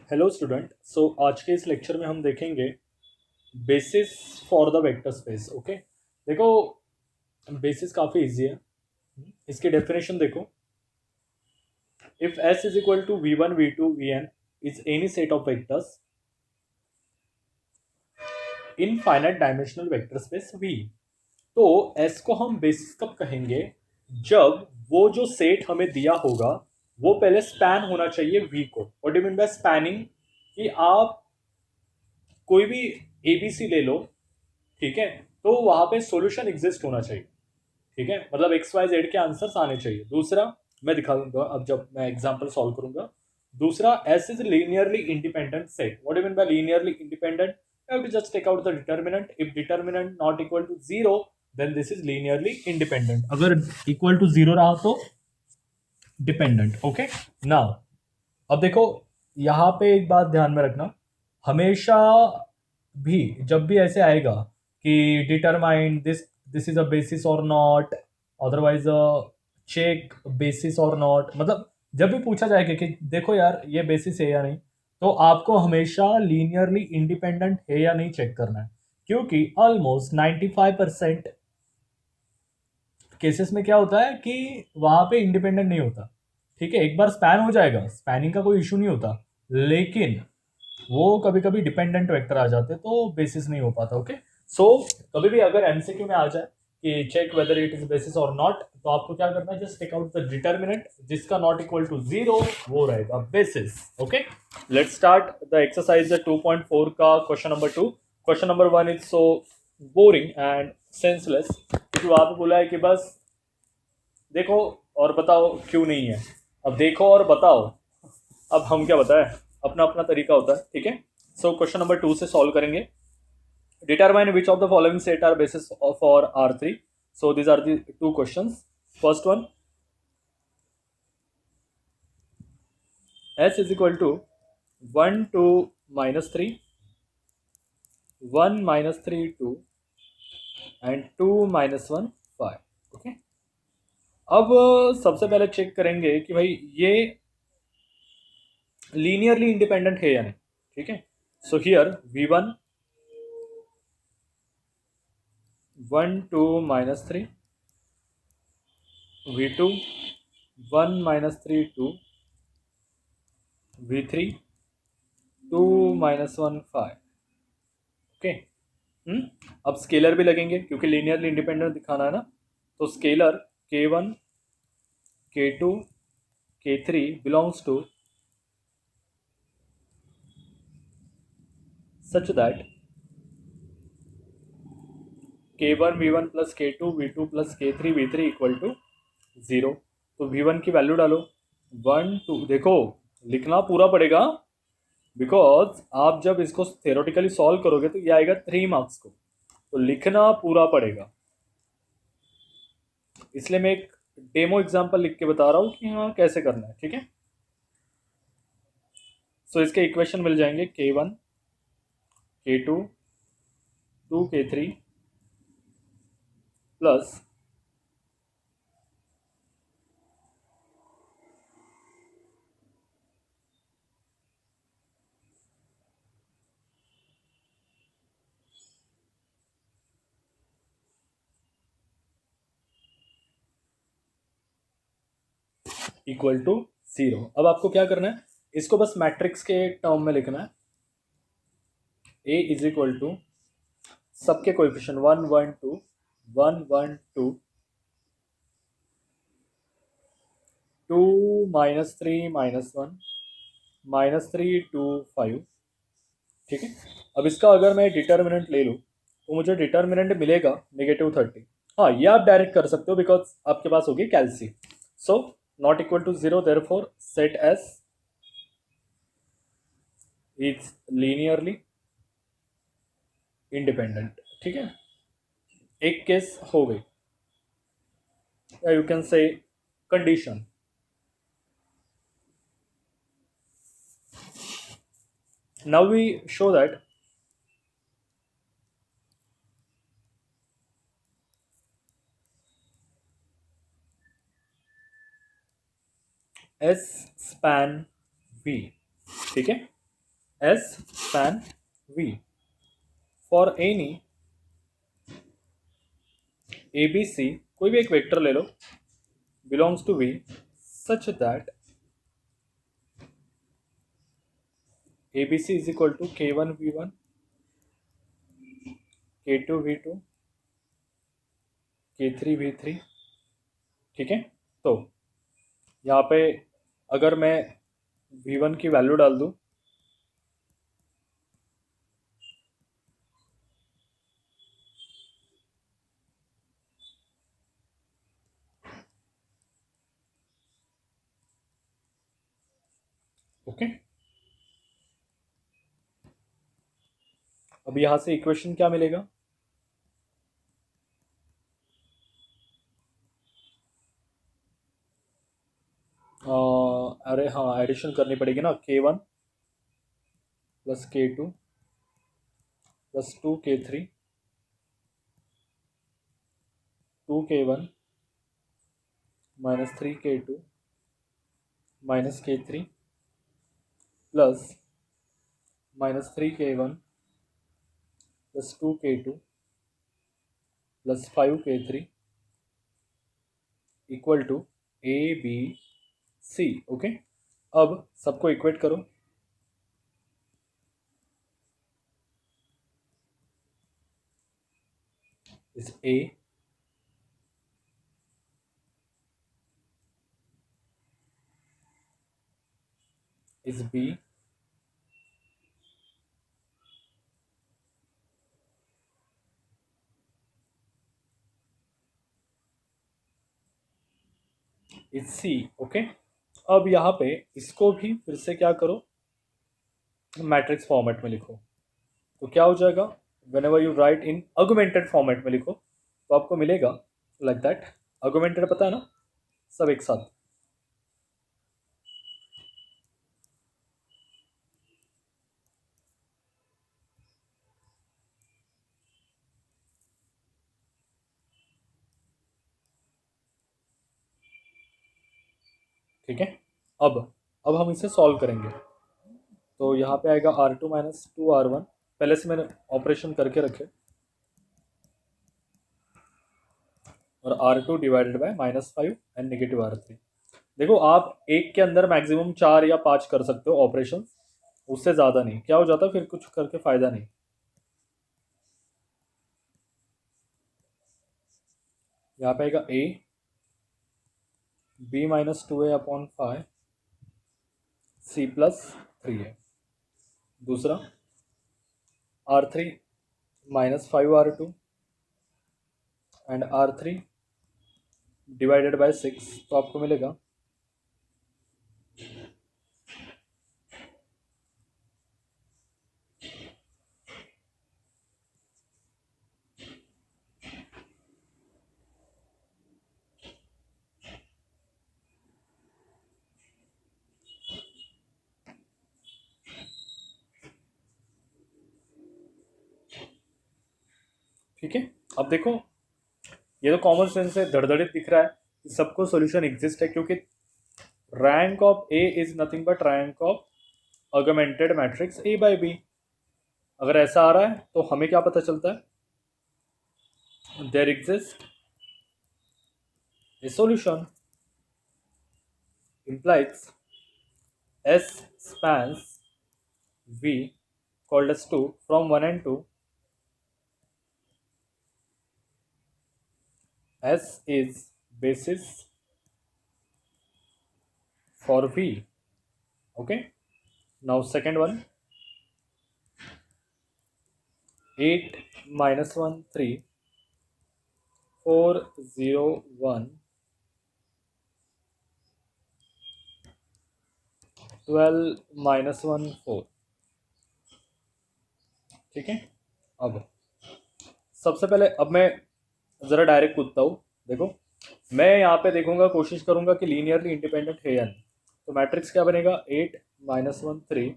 Hello student. सो आज के इस लेक्चर में हम देखेंगे basis for the vector space. Okay, देखो बेसिस काफ़ी इजी है। इसकी डेफिनेशन देखो, if S is equal to V one V two V N is any set of vectors in finite dimensional vector space V. तो S को हम basis कब कहेंगे? जब वो जो सेट हमें दिया होगा वो पहले स्पैन होना चाहिए वी को। What do mean bye spanning? कि आप कोई भी एबीसी ले लो, ठीक है, तो वहां पे सॉल्यूशन एग्जिस्ट होना चाहिए। ठीक है, मतलब एक्स वाई जेड के आंसर्स आने चाहिए। दूसरा मैं दिखा दूंगा अब जब मैं एग्जांपल सॉल्व करूंगा। दूसरा, S is linearly independent set. What do mean by linearly independent? You have to just take out the determinant. If determinant not equal to zero then this is linearly independent. अगर equal to zero रहा तो dependent. Okay, now अब देखो, यहां पे एक बात ध्यान में रखना, हमेशा भी जब भी ऐसे आएगा कि determine this this is a basis और नॉट, अदरवाइज चेक बेसिस और नॉट, मतलब जब भी पूछा जाएगा कि देखो यार ये बेसिस है या नहीं, तो आपको हमेशा लीनियरली इंडिपेंडेंट है या नहीं चेक करना है। क्योंकि ऑलमोस्ट 95% केसेस में क्या होता है कि वहां पे इंडिपेंडेंट नहीं होता। ठीक है, एक बार स्पैन हो जाएगा, स्पैनिंग का कोई इशू नहीं होता, लेकिन वो कभी कभी डिपेंडेंट वेक्टर आ जाते तो बेसिस नहीं हो पाता। ओके, सो कभी भी अगर एमसीक्यू में आ जाए कि check whether it is basis और नॉट, तो आपको क्या करना है? Just take out the determinant, जिसका नॉट इक्वल टू जीरो वो रहेगा basis. Okay, let's start the exercise 2.4 का question number 2। Question number 1 is so boring and senseless, क्योंकि वहां पे बोला है कि बस देखो और बताओ क्यों नहीं है। अब देखो और बताओ, अब हम क्या बताएं, अपना अपना तरीका होता है। ठीक है, सो क्वेश्चन नंबर 2 से सॉल्व करेंगे। Determine which of the following set are basis for R3। So these are the two questions. First one, S is equal to 1 2 minus 3, 1 minus 3 2 and 2 minus 1 5। Okay, अब सबसे पहले check करेंगे कि भाई ये linearly independent है या नहीं। ठीक है, so here V1 1 2 minus 3, V2 1 minus 3 2, V3 2 minus 1 5। Okay, अब स्केलर भी लगेंगे क्योंकि लीनियरली इंडिपेंडेंट दिखाना है ना। तो scalar K1 K2 K3 belongs to such that K1 V1 plus K2 V2 plus K3 V3 equal to जीरो। तो V1 की वैल्यू डालो 1 2, देखो लिखना पूरा पड़ेगा, बिकॉज आप जब इसको थेरोटिकली सॉल्व करोगे तो ये आएगा 3 मार्क्स को, तो लिखना पूरा पड़ेगा। इसलिए मैं एक डेमो एग्जांपल लिख के बता रहा हूँ कि हाँ कैसे करना है। ठीक है, सो इसके इक्वेशन मिल जाएंगे K1 K2 2 K3 plus equal to zero. अब आपको क्या करना है, इसको बस मैट्रिक्स के टर्म में लिखना है। ए इज इक्वल टू सबके कोएफिशिएंट 1 1 2 1 1 2 2 माइनस 3 माइनस 1 माइनस 3 2 5। ठीक है, अब इसका अगर मैं डिटर्मिनेंट ले लूँ तो मुझे डिटर्मिनेंट मिलेगा -30। हाँ, ये आप डायरेक्ट कर सकते हो बिकॉज आपके पास होगी कैल्सी। So not equal to zero, therefore set S is linearly independent. ठीक है, एक केस हो गई, या you can say condition. Now we show that S span V। ठीक है, S span V for any ABC, कोई भी एक वेक्टर ले लो, belongs to V such that ABC is equal to K1 V1, K2 V2, K3 V3। ठीक है, तो यहाँ पे अगर मैं V1 की वैल्यू डाल दूँ, ओके, अब यहाँ से इक्वेशन क्या मिलेगा, अरे हाँ, एडिशन करनी पड़ेगी ना, K1 प्लस K2 प्लस 2K3, 2K1 minus 3K2 minus K3 plus minus 3K1 plus 2K2 plus 5K3 equal to ABC। Okay, अब सबको इक्वेट करो, इस A इस B इस C। ओके, अब यहाँ पे इसको भी फिर से क्या करो, मैट्रिक्स फॉर्मेट में लिखो, तो क्या हो जाएगा, whenever you write in augmented format में लिखो तो आपको मिलेगा लाइक दैट। अगुमेंटेड पता है ना, सब एक साथ, ठीक है। अब हम इसे सॉल्व करेंगे, तो यहाँ पे आएगा R2 माइनस 2R1, पहले से मैंने ऑपरेशन करके रखे, और R2 divided by -5 and negative R3। देखो, आप एक के अंदर मैक्सिमम 4 या 5 कर सकते हो ऑपरेशन, उससे ज़्यादा नहीं, क्या हो जाता है फिर कुछ करके फ़ायदा नहीं। यहाँ पे आएगा A B minus 2A upon 5 C plus 3A, दूसरा R3 minus 5R2 and R3 divided by 6, तो आपको मिलेगा ठीक है। अब देखो, ये तो कॉमन सेंस से धड़धड़ित दिख रहा है कि सबको सॉल्यूशन एग्जिस्ट है, क्योंकि rank of A is nothing but rank of augmented matrix A by B. अगर ऐसा आ रहा है तो हमें क्या पता चलता है, there exist a solution implies S spans V called as 2 from 1 and 2, S is basis for V। Okay, now second one, 8 minus 1 3 4 0 1 12 minus 1 4। ठीक है, अब सबसे पहले अब मैं ज़रा डायरेक्ट कूदता हूँ। देखो, मैं यहाँ पे देखूंगा, कोशिश करूंगा कि लीनियरली इंडिपेंडेंट है या नहीं, तो मैट्रिक्स क्या बनेगा, 8 माइनस 1 3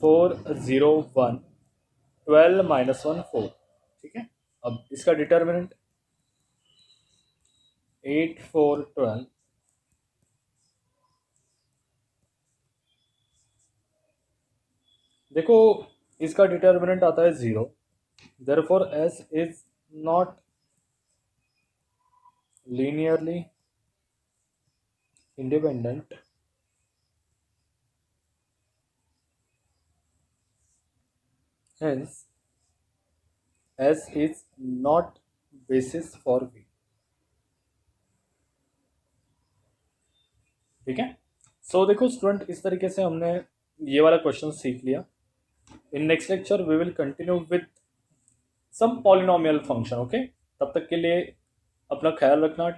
4 0 1 12 माइनस 1 4। ठीक है, अब इसका डिटर्मिनेंट 8 4 12, देखो इसका डिटर्मिनेंट आता है 0, therefore S is not linearly independent hence S is not basis for V। ठीक है। सो देखो स्टूडेंट, इस तरीके से हमने ये वाला क्वेश्चन सीख लिया। In next lecture we will continue with some polynomial function. Okay, तब तक के लिए अपना ख्याल रखना।